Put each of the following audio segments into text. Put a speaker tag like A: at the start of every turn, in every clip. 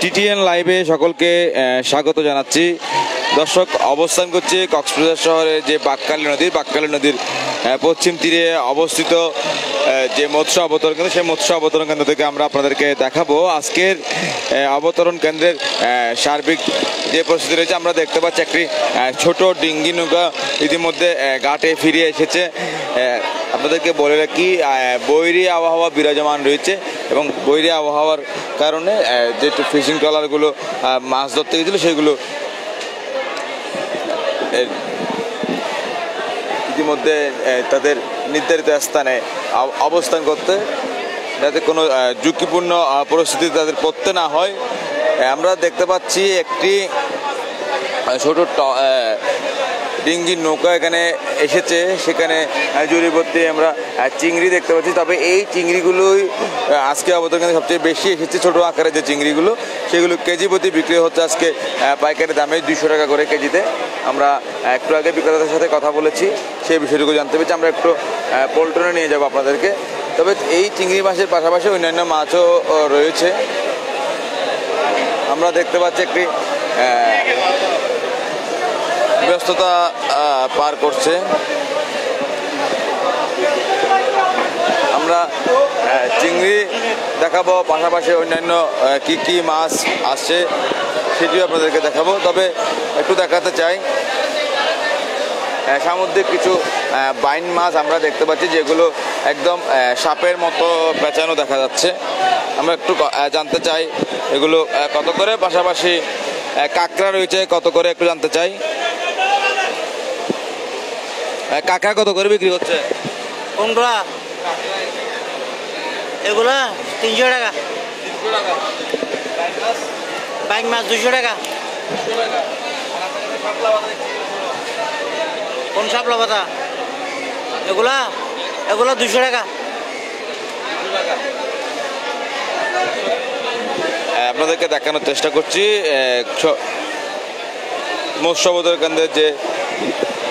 A: TTN লাইভে সকলকে স্বাগত জানাচ্ছি। দর্শক, অবস্থান করছে কক্সবাজার শহরের যে বাঁকখালী নদীর পশ্চিম তীরে অবস্থিত যে মৎস্য অবতরণ কেন্দ্র, সেই মৎস্য অবতরণ কেন্দ্র থেকে আমরা আপনাদেরকে দেখাবো আজকের অবতরণ কেন্দ্রের সার্বিক যে পরিস্থিতি রয়েছে। আমরা দেখতে পাচ্ছি একটি ছোট ডিঙ্গি নৌকা ইতিমধ্যে ঘাটে ফিরে এসেছে। আপনাদেরকে বলে রাখি, বৈরী আবহাওয়া বিরাজমান রয়েছে এবং বৈরী আবহাওয়ার কারণে যে ফিশিং ট্রলারগুলো মাছ ধরতে গেছিল সেগুলো ইতিমধ্যে তাদের নির্ধারিত স্থানে অবস্থান করতে, যাতে কোনো ঝুঁকিপূর্ণ পরিস্থিতি তাদের পড়তে না হয়। আমরা দেখতে পাচ্ছি একটি ছোট ডিঙ্গির নৌকা এখানে এসেছে, সেখানে জড়িবর্তী আমরা চিংড়ি দেখতে পাচ্ছি। তবে এই চিংড়িগুলোই আজকে অবতরণ সবচেয়ে বেশি এসেছে। ছোটো আকারের যে চিংড়িগুলো, সেগুলো কেজি প্রতি বিক্রি হচ্ছে আজকে পাইকারি দামে 200 টাকা করে কেজিতে। আমরা একটু আগে বিক্রেতাদের সাথে কথা বলেছি, সেই বিষয়টুকু জানতে পেরেছি। আমরা একটু পল্টনে নিয়ে যাবো আপনাদেরকে। তবে এই চিংড়ি মাছের পাশাপাশি অন্যান্য মাছও রয়েছে। আমরা দেখতে পাচ্ছি একটি ব্যস্ততা পার করছে। আমরা চিংড়ি দেখাবো, পাশাপাশি অন্যান্য কি কি মাছ আসছে সেটিও আপনাদেরকে দেখাবো। তবে একটু দেখাতে চাই সামুদ্রিক কিছু বাইন মাছ আমরা দেখতে পাচ্ছি, যেগুলো একদম সাপের মতো পেঁচানো দেখা যাচ্ছে। আমরা একটু জানতে চাই এগুলো কত করে, পাশাপাশি কাঁকড়া রয়েছে কত করে একটু জানতে চাই। কাঁকড়া কত করে বিক্রি হচ্ছে?
B: কোনগুলা? এগুলা 300 টাকা। বাইক মাছ 200 টাকা। কোন শাপলা পাতা? এগুলা 200 টাকা।
A: আপনাদেরকে দেখানোর চেষ্টা করছি মৎস্য অবতরণ কেন্দ্রের যে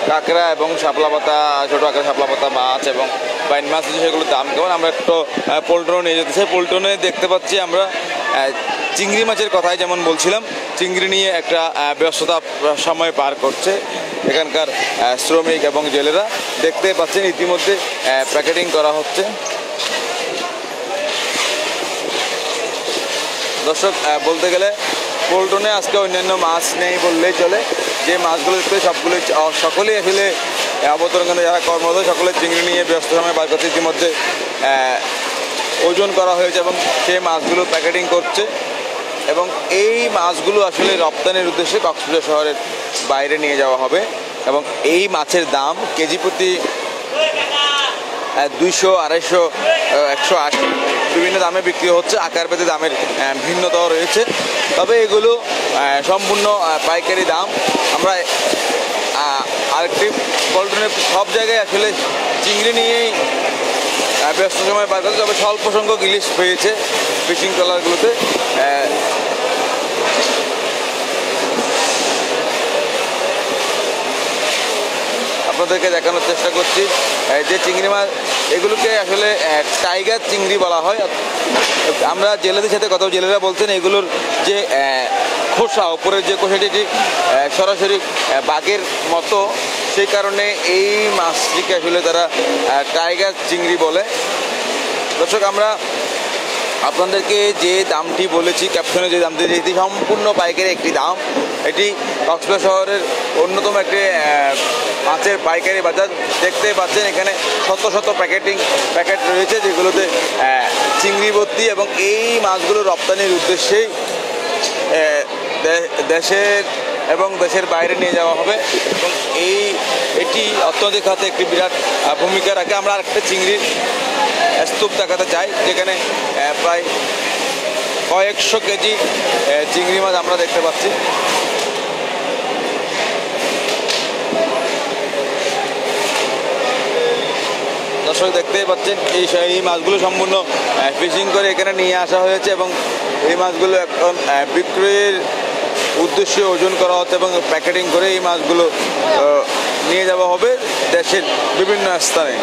A: কাঁকড়া এবং শাপলা পাতা, ছোটো আকারের শাপলা পাতা মাছ এবং বাইন মাছ আছে, সেগুলোর দাম কেমন। আমরা একটু পল্টনে নিয়ে যেতে চাই। পল্টনে দেখতে পাচ্ছি আমরা চিংড়ি মাছের কথাই যেমন বলছিলাম, চিংড়ি নিয়ে একটা ব্যস্ততা সময় পার করছে এখানকার শ্রমিক এবং জেলেরা। দেখতে পাচ্ছেন ইতিমধ্যে প্যাকেটিং করা হচ্ছে। দর্শক, বলতে গেলে পল্টনে আজকে অন্যান্য মাছ নেই বললেই চলে। যে মাছগুলো সবগুলোই সকলেই আসলে অবতরণ কেন্দ্রে যারা কর্মরত, সকলে চিংড়ি নিয়ে ব্যস্ত সময় বার করছে। ইতিমধ্যে ওজন করা হয়েছে এবং সেই মাছগুলো প্যাকেটিং করছে এবং এই মাছগুলো আসলে রপ্তানির উদ্দেশ্যে কক্সবাজার শহরের বাইরে নিয়ে যাওয়া হবে এবং এই মাছের দাম কেজি প্রতি 200, 250, 180 বিভিন্ন দামে বিক্রি হচ্ছে। আকার ভেদে দামের ভিন্নতাও রয়েছে, তবে এগুলো সম্পূর্ণ পাইকারি দাম। আমরা আরেকটি পল্টনের সব জায়গায় আসলে চিংড়ি নিয়েই ব্যস্ত সময় পার করছে, তবে স্বল্প সংখ্যক ইলিশ পেয়েছে ফিশিং ট্রলারগুলোতে। আপনাদেরকে দেখানোর চেষ্টা করছি যে চিংড়ি মাছ, এগুলোকে আসলে টাইগার চিংড়ি বলা হয়। আমরা জেলেদের সাথে কথা, জেলেরা বলছেন এগুলোর যে খোসা, উপরের যে খোসাটি সরাসরি বাঘের মতো, সেই কারণে এই মাছটিকে আসলে তারা টাইগার চিংড়ি বলে। দর্শক, আমরা আপনাদেরকে যে দামটি বলেছি, ক্যাপশনে যে দামটি, এটি সম্পূর্ণ পাইকারি একটি দাম। এটি কক্সবাজার শহরের অন্যতম একটি মাছের পাইকারি বাজার। দেখতে পাচ্ছেন এখানে শত শত প্যাকেট রয়েছে, যেগুলোতে চিংড়ি ভর্তি এবং এই মাছগুলো রপ্তানির উদ্দেশ্যেই দেশের এবং দেশের বাইরে নিয়ে যাওয়া হবে এবং এটি অর্থনৈতিক খাতে একটি বিরাট ভূমিকা রাখে। আমরা আরেকটা চিংড়ির স্তূপ দেখাতে চাই, যেখানে প্রায় কয়েকশো কেজি চিংড়ি মাছ আমরা দেখতে পাচ্ছি। দর্শক, দেখতেই পাচ্ছেন এই মাছগুলো সম্পূর্ণ ফিশিং করে এখানে নিয়ে আসা হয়েছে এবং এই মাছগুলো এখন বিক্রয়ের উদ্দেশ্যে ওজন করা হচ্ছে এবং প্যাকেটিং করে এই মাছগুলো নিয়ে যাওয়া হবে দেশের বিভিন্ন স্থানে।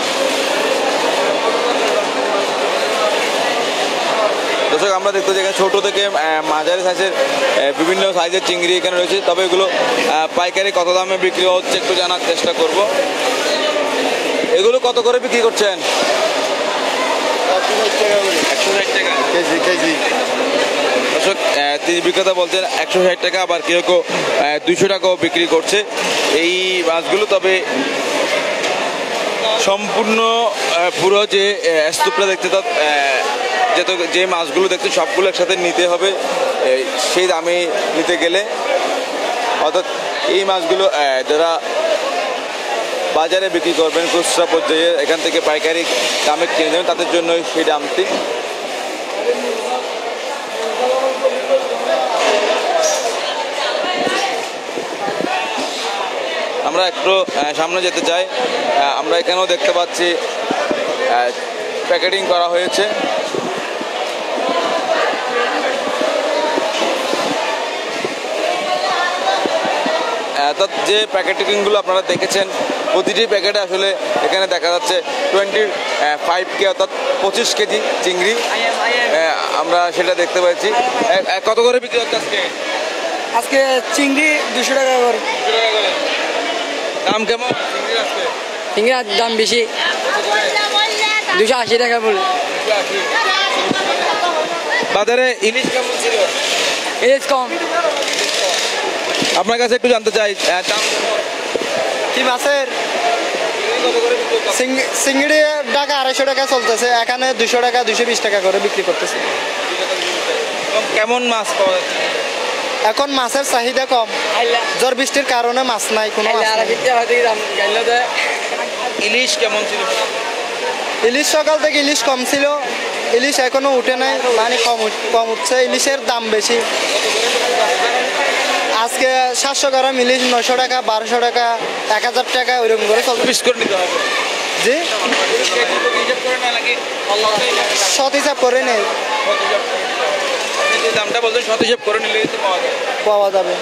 A: দর্শক আমরা দেখতে পাচ্ছি এখানে ছোটো থেকে মাঝারি সাইজের বিভিন্ন সাইজের চিংড়ি এখানে রয়েছে, তবে এগুলো পাইকারি কত দামে বিক্রি হচ্ছে একটু জানার চেষ্টা করব। এগুলো কত করে বিক্রি করছেন? 160 টাকা
C: কেজি কেজি।
A: দর্শক তিনি বিক্রেতা বলছেন 160 টাকা, আবার কেউ কেউ 200 টাকাও বিক্রি করছে এই মাছগুলো। তবে সম্পূর্ণ পুরো যে স্তূপটা দেখতে যে মাছগুলো দেখতে সবগুলো একসাথে নিতে হবে সেই দামে নিতে গেলে, অর্থাৎ এই মাছগুলো যারা বাজারে বিক্রি করবেন খুচরা পর্যায়ে এখান থেকে পাইকারি দামে কিনে দেবেন তাদের জন্য সেই দামটি। আমরা একটু সামনে যেতে চাই, আমরা এখানেও দেখতে পাচ্ছি প্যাকেটিং করা হয়েছে। অর্থাৎ যে প্যাকেটিংগুলো আপনারা দেখেছেন প্রতিটি প্যাকেটে আসলে এখানে দেখা যাচ্ছে 25K অর্থাৎ 25 কেজি চিংড়ি আমরা সেটা দেখতে পাচ্ছি। কত করে বিক্রি হচ্ছে আজকে?
D: আজকে চিংড়ি 200 টাকা করে।
A: দাম কেমন চিংড়ির আজকে?
D: চিংড়ির দাম বেশি, 280 টাকা বলে।
A: বাজারে ইলিশ কেমন ছিল?
D: ইলিশ কম।
A: আপনার কাছে একটু জানতে চাই দাম
C: কি মাছের? চিংড়ি টাকা 250 টাকা চলতেছে, এখানে 200 টাকা 220 টাকা করে বিক্রি করতেছে।
A: কেমন মাছ পাওয়া যাচ্ছে?
C: এখন মাছের চাহিদা কম, ঝড় বৃষ্টির কারণে মাছ নাই, কোনো মাছ নাই।
A: ইলিশ কেমন ছিল?
C: ইলিশ সকাল থেকে ইলিশ কম ছিল, ইলিশ এখনো উঠে নাই, মানে কম উঠছে, ইলিশের দাম বেশি। আজকে 700 গ্রাম ইলিশ 900 টাকা, 1200 টাকা, 1000 টাকা ওইরকম করে চলছে।
A: পিস করে নিতে হবে
C: জি, সৎ হিসাব করে নেই,
A: যে দামটা বলছেন সৎ হিসাব করে নিলেই তো পাওয়া যায়।
C: পাওয়া যাবে।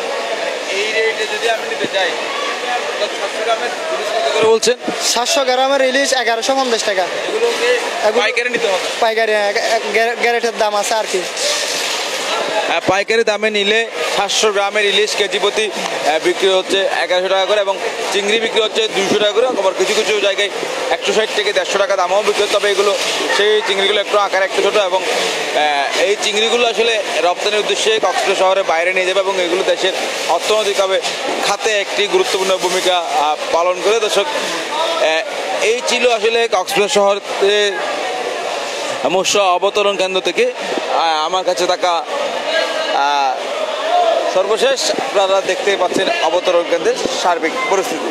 A: এই রেটে যদি আমি নিতে চাই 700 গ্রামের ইলিশ কত করে বলছেন?
C: 700 গ্রামের ইলিশ 1150 টাকা।
A: এগুলোকে পাইকারি নিতে হবে?
C: পাইকারি গ্যারেটের দাম আছে আর কি।
A: পাইকারি দামে নিলে 700 গ্রামের ইলিশ কেজি প্রতি বিক্রি হচ্ছে 1100 টাকা করে এবং চিংড়ি বিক্রি হচ্ছে 200 টাকা করে। আবার কিছু কিছু জায়গায় 160 থেকে 150 টাকা দামও বিক্রি হচ্ছে। তবে এগুলো সেই চিংড়িগুলো একটু আকার একটু ছোটো এবং এই চিংড়িগুলো আসলে রপ্তানির উদ্দেশ্যে কক্সবাজার শহরের বাইরে নিয়ে যাবে এবং এগুলো দেশের অর্থনৈতিকভাবে খাতে একটি গুরুত্বপূর্ণ ভূমিকা পালন করে। দর্শক এই ছিল আসলে কক্সবাজার শহরের মৎস্য অবতরণ কেন্দ্র থেকে আমার কাছে থাকা সর্বশেষ আপনারা দেখতে পাচ্ছেন অবতরণ কেন্দ্রের সার্বিক পরিস্থিতি।